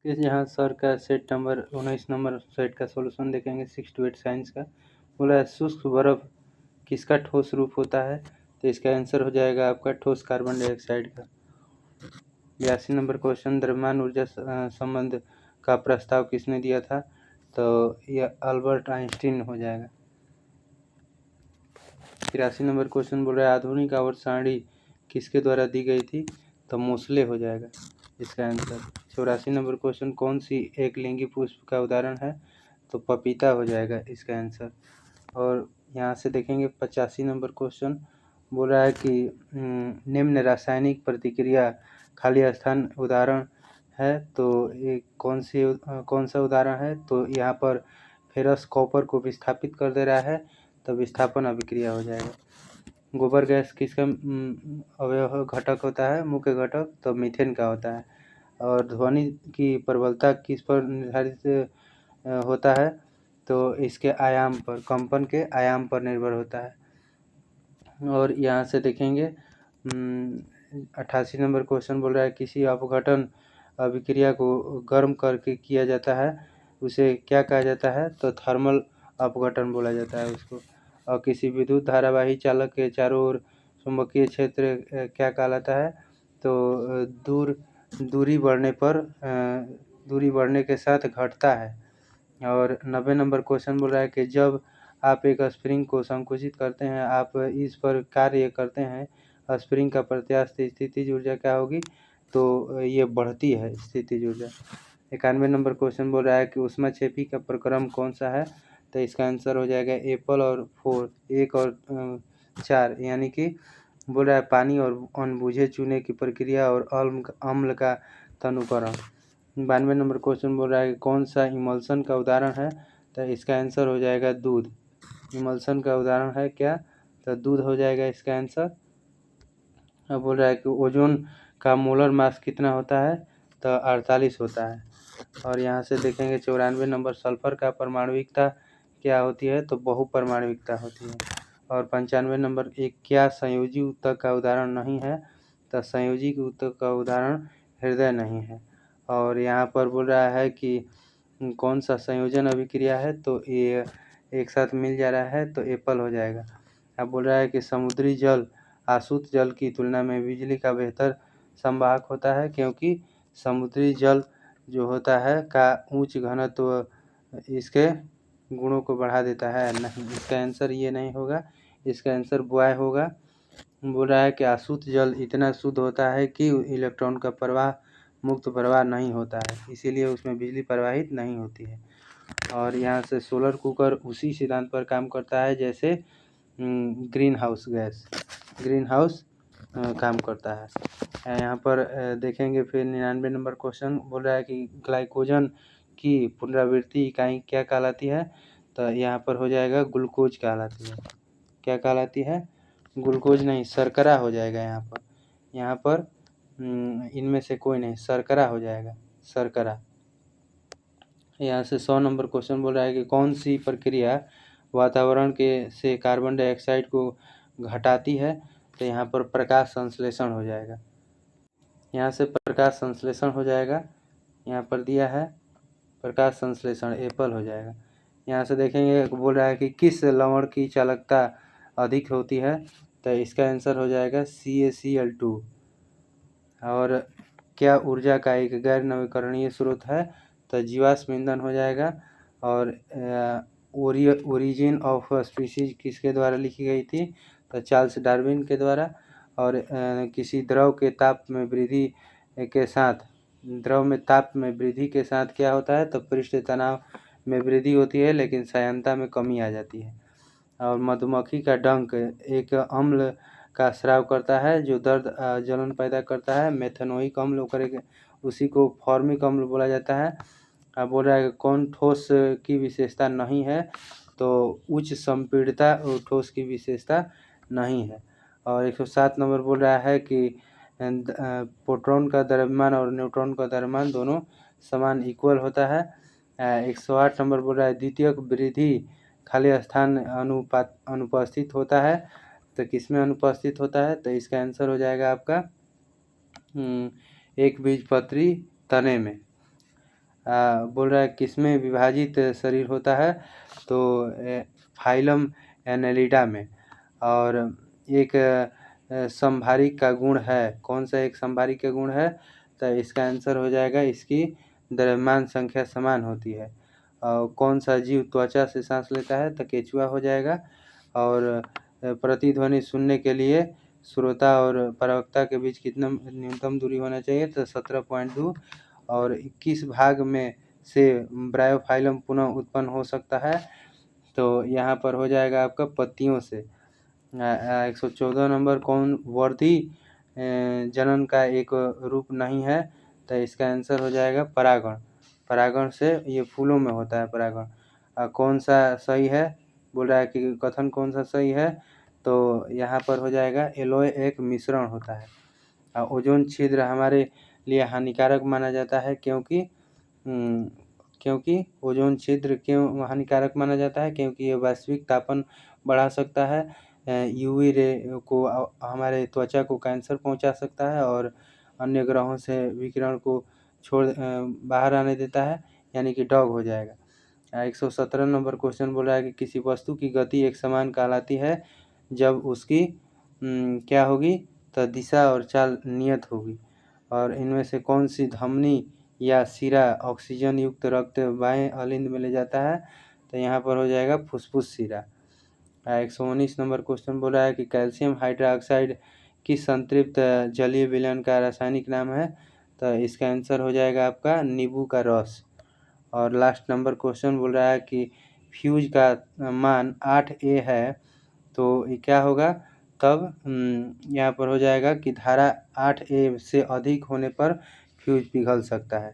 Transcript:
यहाँ सर का set number 19 number set का सॉल्यूशन देखेंगे 6 to 8 साइंस का। बोला है शुष्क बर्फ किसका ठोस रूप होता है, तो इसका आंसर हो जाएगा आपका ठोस कार्बन डाइऑक्साइड का। 82 नंबर क्वेश्चन, द्रव्यमान ऊर्जा संबंध का प्रस्ताव किसने दिया था, तो यह अल्बर्ट आइंस्टीन हो जाएगा। 83 नंबर क्वेश्चन बोल रहा है आधुनिक आवर्त सारणी किसके द्वारा दी गई थी, तो मोसले हो जाएगा इसका आंसर। 84 नंबर क्वेश्चन, कौन सी एक लिंगी पुष्प का उदाहरण है, तो पपीता हो जाएगा इसका आंसर। और यहाँ से देखेंगे 85 नंबर क्वेश्चन बोल रहा है कि निम्न रासायनिक प्रतिक्रिया खाली स्थान उदाहरण है, तो ये कौन सा उदाहरण है, तो यहाँ पर फेरस कॉपर को विस्थापित कर दे रहा है, तो विस्थापन अभिक्रिया हो जाएगा। गोबर गैस किसका अवयव घटक होता है, मुख्य घटक, तो मीथेन का होता है। और ध्वनि की प्रबलता किस पर निर्धारित होता है, तो इसके आयाम पर, कंपन के आयाम पर निर्भर होता है। और यहाँ से देखेंगे 88 नंबर क्वेश्चन बोल रहा है किसी अपघटन अभिक्रिया को गर्म करके किया जाता है, उसे क्या कहा जाता है, तो थर्मल अपघटन बोला जाता है उसको। और किसी विद्युत धारावाही चालक के चारों ओर चुंबकीय क्षेत्र क्या कहलाता है, तो दूरी बढ़ने के साथ घटता है। और 90 नंबर क्वेश्चन बोल रहा है कि जब आप एक स्प्रिंग को संकुचित करते हैं, आप इस पर कार्य करते हैं, स्प्रिंग का प्रत्यास्थ स्थितिज ऊर्जा क्या होगी, तो ये बढ़ती है स्थितिज ऊर्जा। 91 नंबर क्वेश्चन बोल रहा है कि ऊष्माक्षेपी का प्रक्रम कौन सा है, तो इसका आंसर हो जाएगा एप्पल और 1 और 4, यानी कि बोल रहा है पानी और अनबुझे चूने की प्रक्रिया और अम्ल का तनुकरण। 92 नंबर क्वेश्चन बोल रहा है कि कौन सा इमल्सन का उदाहरण है, तो इसका आंसर हो जाएगा दूध। इमल्सन का उदाहरण है क्या, तो दूध हो जाएगा इसका आंसर। अब बोल रहा है कि ओजोन का मोलर मास कितना होता है, तो 48 होता है। और यहाँ से देखेंगे 94 नंबर, सल्फर का परमाणुिकता क्या होती है, तो बहुपरमाणुिकता होती है। और 95 नंबर, एक क्या संयोजी ऊतक का उदाहरण नहीं है, तो संयोजी ऊतक का उदाहरण हृदय नहीं है। और यहाँ पर बोल रहा है कि कौन सा संयोजन अभिक्रिया है, तो ये एक साथ मिल जा रहा है, तो एप्पल हो जाएगा। अब बोल रहा है कि समुद्री जल आसुत जल की तुलना में बिजली का बेहतर संवाहक होता है, क्योंकि समुद्री जल जो होता है का उच्च घनत्व इसके गुणों को बढ़ा देता है। नहीं, इसका आंसर ये नहीं होगा, इसका आंसर बॉय होगा। बोल रहा है कि आसुत जल इतना शुद्ध होता है कि इलेक्ट्रॉन का प्रवाह मुक्त प्रवाह नहीं होता है, इसीलिए उसमें बिजली प्रवाहित नहीं होती है। और यहाँ से सोलर कुकर उसी सिद्धांत पर काम करता है जैसे ग्रीन हाउस काम करता है। यहाँ पर देखेंगे फिर 99 नंबर क्वेश्चन बोल रहा है कि ग्लाइकोजन की पुनरावृत्ति इकाई क्या कहलाती है, तो यहाँ पर हो जाएगा ग्लूकोज कहलाती है। क्या कहलाती है, ग्लूकोज नहीं, शर्करा हो जाएगा। यहाँ पर इनमें से कोई नहीं, शर्करा हो जाएगा, शर्करा। यहाँ से 100 नंबर क्वेश्चन बोल रहा है कि कौन सी प्रक्रिया वातावरण के से कार्बन डाइऑक्साइड को घटाती है, तो यहाँ पर प्रकाश संश्लेषण हो जाएगा। यहाँ से प्रकाश संश्लेषण हो जाएगा, यहाँ पर दिया है प्रकाश संश्लेषण, एप्पल हो जाएगा। यहाँ से देखेंगे बोल रहा है कि किस लवण की चालकता अधिक होती है, तो इसका आंसर हो जाएगा CaCl2। और क्या ऊर्जा का एक गैर नवीकरणीय स्रोत है, तो जीवाश्म ईंधन हो जाएगा। और ओरिजिन ऑफ स्पीसीज किसके द्वारा लिखी गई थी, तो चार्ल्स डार्विन के द्वारा। और किसी द्रव के ताप में वृद्धि के साथ, द्रव में ताप में वृद्धि के साथ क्या होता है, तो पृष्ठ तनाव में वृद्धि होती है, लेकिन श्यानता में कमी आ जाती है। और मधुमक्खी का डंक एक अम्ल का स्राव करता है जो दर्द जलन पैदा करता है, मेथनोइक अम्ल करेगा, उसी को फॉर्मिक अम्ल बोला जाता है। अब बोल रहा है कि कौन ठोस की विशेषता नहीं है, तो उच्च संपीड़ितता ठोस की विशेषता नहीं है। और 107 नंबर बोल रहा है कि प्रोटॉन का द्रव्यमान और न्यूट्रॉन का द्रव्यमान दोनों समान इक्वल होता है। 108 नंबर बोल रहा है द्वितीयक वृद्धि खाली स्थान अनुपस्थित होता है, तो किसमें अनुपस्थित होता है, तो इसका आंसर हो जाएगा आपका एक बीजपत्री तने में। बोल रहा है किसमें विभाजित शरीर होता है, तो फाइलम एनेलिडा में। और एक समभारिक का गुण है, कौन सा एक समभारिक का गुण है, तो इसका आंसर हो जाएगा इसकी द्रव्यमान संख्या समान होती है। और कौन सा जीव त्वचा से सांस लेता है, तो केंचुआ हो जाएगा। और प्रतिध्वनि सुनने के लिए श्रोता और प्रवक्ता के बीच कितना न्यूनतम दूरी होना चाहिए, तो 17.2। और किस भाग में से ब्रायोफाइलम पुनः उत्पन्न हो सकता है, तो यहाँ पर हो जाएगा आपका पत्तियों से। 114 नंबर, कौन वर्धी जनन का एक रूप नहीं है, तो इसका आंसर हो जाएगा परागण। परागण से ये फूलों में होता है परागण। कौन सा सही है, बोल रहा है कि कथन कौन सा सही है, तो यहाँ पर हो जाएगा एलोय एक मिश्रण होता है। ओजोन छिद्र हमारे लिए हानिकारक माना जाता है, क्योंकि ओजोन छिद्र क्यों हानिकारक माना जाता है, क्योंकि ये वैश्विक तापन बढ़ा सकता है। यूवी रे को हमारे त्वचा को कैंसर पहुंचा सकता है, और अन्य ग्रहों से विकिरण को बाहर आने देता है, यानी कि डॉग हो जाएगा। 117 नंबर क्वेश्चन बोल रहा है कि किसी वस्तु की गति एक समान कहलाती है जब उसकी क्या होगी, तो दिशा और चाल नियत होगी। और इनमें से कौन सी धमनी या सिरा ऑक्सीजन युक्त रक्त बाएं अलिंद में ले जाता है, तो यहाँ पर हो जाएगा फुसफुस सिरा। 119 नंबर क्वेश्चन बोल रहा है कि कैल्शियम हाइड्रोक्साइड किस संतृप्त जलीय विलयन का रासायनिक नाम है, तो इसका आंसर हो जाएगा आपका नींबू का रस। और लास्ट नंबर क्वेश्चन बोल रहा है कि फ्यूज का मान 8A है, तो ये क्या होगा, तब यहाँ पर हो जाएगा कि धारा 8A से अधिक होने पर फ्यूज पिघल सकता है।